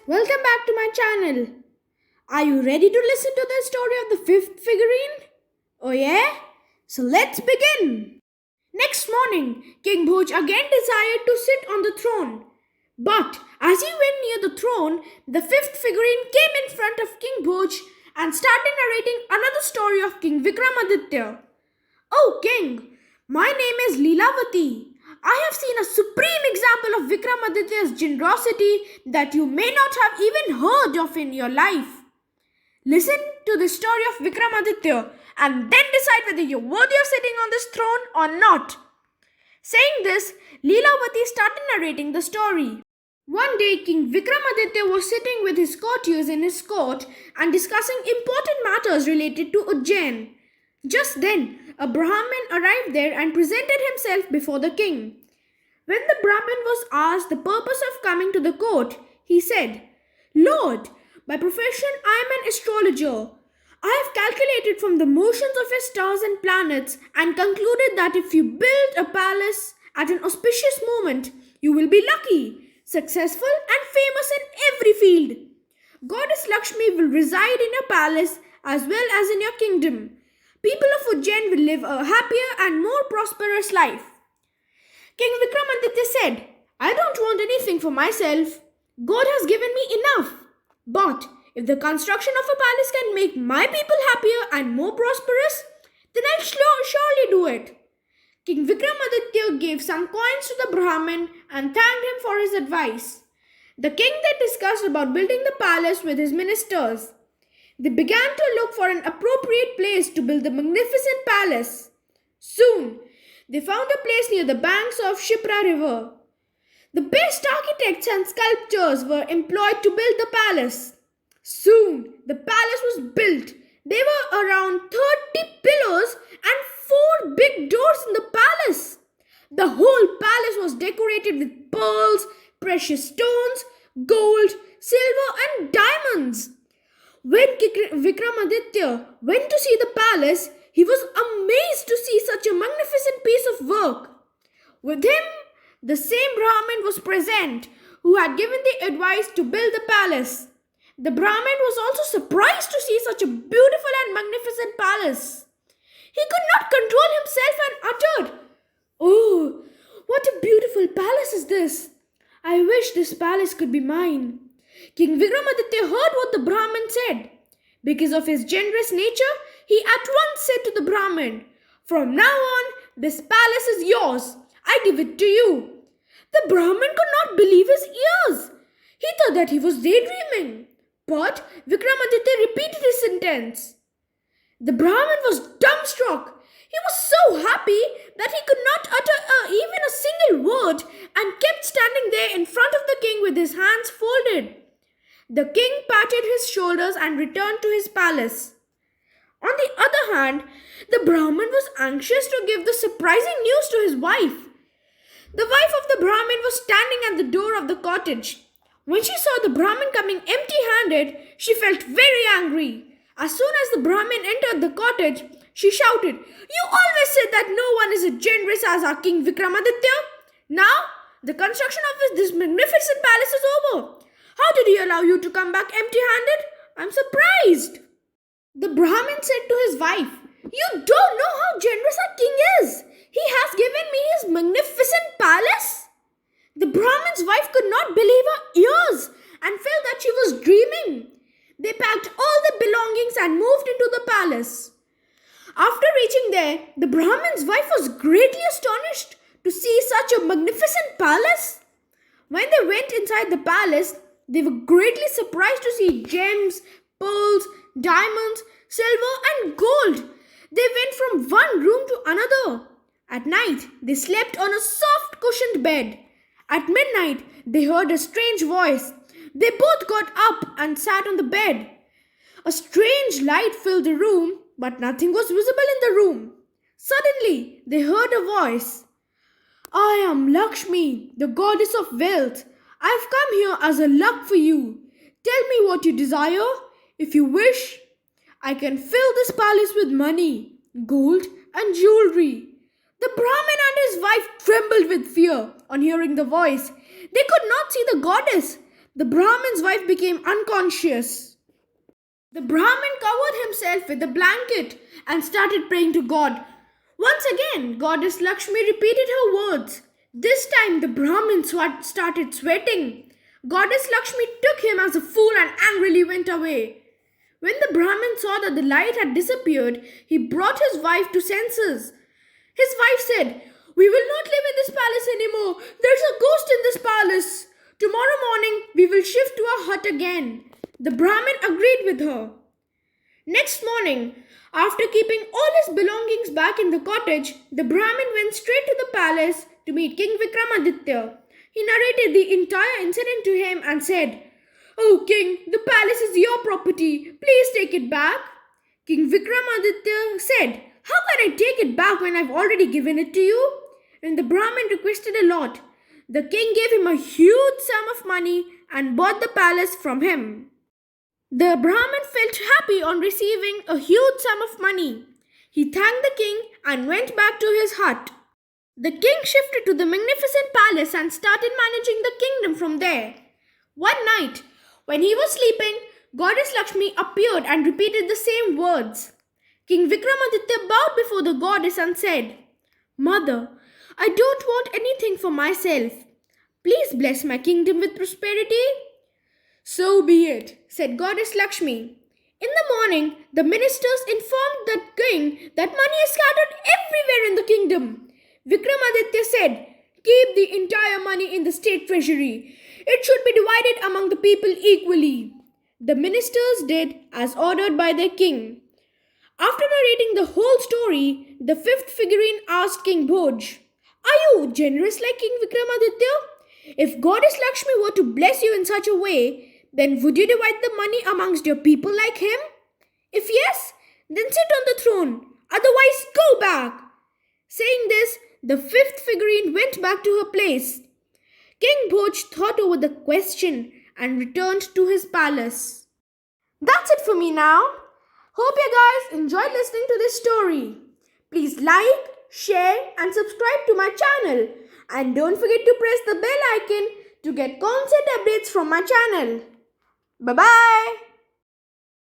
welcome back to my channel. Are you ready to listen to the story of the fifth figurine? Oh yeah? So let's begin. Next morning, King Bhoj again desired to sit on the throne. But as he went near the throne, the fifth figurine came in front of King Bhoj and started narrating another story of King Vikramaditya. Oh king, my name is Leelavati. I have seen a supreme example of Vikramaditya's generosity that you may not have even heard of in your life. Listen to the story of Vikramaditya and then decide whether you're worthy of sitting on this throne or not. Saying this, Leelavati started narrating the story. One day, King Vikramaditya was sitting with his courtiers in his court and discussing important matters related to Ujjain. Just then, a Brahmin arrived there and presented himself before the king. When the Brahmin was asked the purpose of coming to the court, he said, Lord, by profession I am an astrologer. I have calculated from the motions of your stars and planets and concluded that if you build a palace at an auspicious moment, you will be lucky, successful and famous in every field. Goddess Lakshmi will reside in your palace as well as in your kingdom. People of Ujjain will live a happier and more prosperous life. King Vikramaditya said, I don't want anything for myself. God has given me enough. But if the construction of a palace can make my people happier and more prosperous, then I'll surely do it. King Vikramaditya gave some coins to the Brahmin and thanked him for his advice. The king then discussed about building the palace with his ministers. They began to look for an appropriate place to build the magnificent palace. Soon, they found a place near the banks of Shipra river. The best architects and sculptors were employed to build the palace. Soon, the palace was built. There were around 30 pillars and 4 big doors in the palace. The whole palace was decorated with pearls, precious stones, gold, silver and diamonds. When Vikramaditya went to see the palace, he was amazed to see such a magnificent piece of work. With him, the same Brahmin was present who had given the advice to build the palace. The Brahmin was also surprised to see such a beautiful and magnificent palace. He could not control himself and uttered, Oh, what a beautiful palace is this! I wish this palace could be mine. King Vikramaditya heard what the Brahmin said. Because of his generous nature, he at once said to the Brahmin, From now on, this palace is yours. I give it to you. The Brahmin could not believe his ears. He thought that he was daydreaming. But Vikramaditya repeated his sentence. The Brahmin was dumbstruck. He was so happy that he could not utter even a single word and kept standing there in front of the king with his hands folded. The king patted his shoulders and returned to his palace. On the other hand, the Brahmin was anxious to give the surprising news to his wife. The wife of the Brahmin was standing at the door of the cottage. When she saw the Brahmin coming empty-handed, she felt very angry. As soon as the Brahmin entered the cottage, she shouted, You always said that no one is as generous as our King Vikramaditya. Now, the construction of this magnificent palace is over. How did he allow you to come back empty-handed? I'm surprised. The Brahmin said to his wife, You don't know how generous our king is. He has given me his magnificent palace. The Brahmin's wife could not believe her ears and felt that she was dreaming. They packed all their belongings and moved into the palace. After reaching there, the Brahmin's wife was greatly astonished to see such a magnificent palace. When they went inside the palace, they were greatly surprised to see gems, pearls, diamonds, silver and gold. They went from one room to another. At night, they slept on a soft cushioned bed. At midnight, they heard a strange voice. They both got up and sat on the bed. A strange light filled the room, but nothing was visible in the room. Suddenly, they heard a voice. I am Lakshmi, the goddess of wealth. I've come here as a luck for you. Tell me what you desire. If you wish, I can fill this palace with money, gold and jewelry. The Brahmin and his wife trembled with fear on hearing the voice. They could not see the goddess. The Brahmin's wife became unconscious. The Brahmin covered himself with a blanket and started praying to God. Once again, Goddess Lakshmi repeated her words. This time, the Brahmin started sweating. Goddess Lakshmi took him as a fool and angrily went away. When the Brahmin saw that the light had disappeared, he brought his wife to senses. His wife said, "We will not live in this palace anymore. There's a ghost in this palace. Tomorrow morning, we will shift to a hut again." The Brahmin agreed with her. Next morning, after keeping all his belongings back in the cottage, the Brahmin went straight to the palace to meet King Vikramaditya. He narrated the entire incident to him and said, "Oh king, the palace is your property. Please take it back." King Vikramaditya said, "How can I take it back when I've already given it to you?" And the Brahmin requested a lot. The king gave him a huge sum of money and bought the palace from him. The Brahmin felt happy on receiving a huge sum of money. He thanked the king and went back to his hut. The king shifted to the magnificent palace and started managing the kingdom from there. One night, when he was sleeping, Goddess Lakshmi appeared and repeated the same words. King Vikramaditya bowed before the goddess and said, "Mother, I don't want anything for myself. Please bless my kingdom with prosperity." "So be it," said Goddess Lakshmi. In the morning, the ministers informed the king that money is scattered everywhere in the kingdom. Vikramaditya said, "Keep the entire money in the state treasury. It should be divided among the people equally." The ministers did as ordered by their king. After narrating the whole story, the fifth figurine asked King Bhoj, "Are you generous like King Vikramaditya? If Goddess Lakshmi were to bless you in such a way, then would you divide the money amongst your people like him? If yes, then sit on the throne. Otherwise, go back." Saying this, the fifth figurine went back to her place. King Bhoj thought over the question and returned to his palace. That's it for me now. Hope you guys enjoyed listening to this story. Please like, share and subscribe to my channel. And don't forget to press the bell icon to get constant updates from my channel. Bye-bye.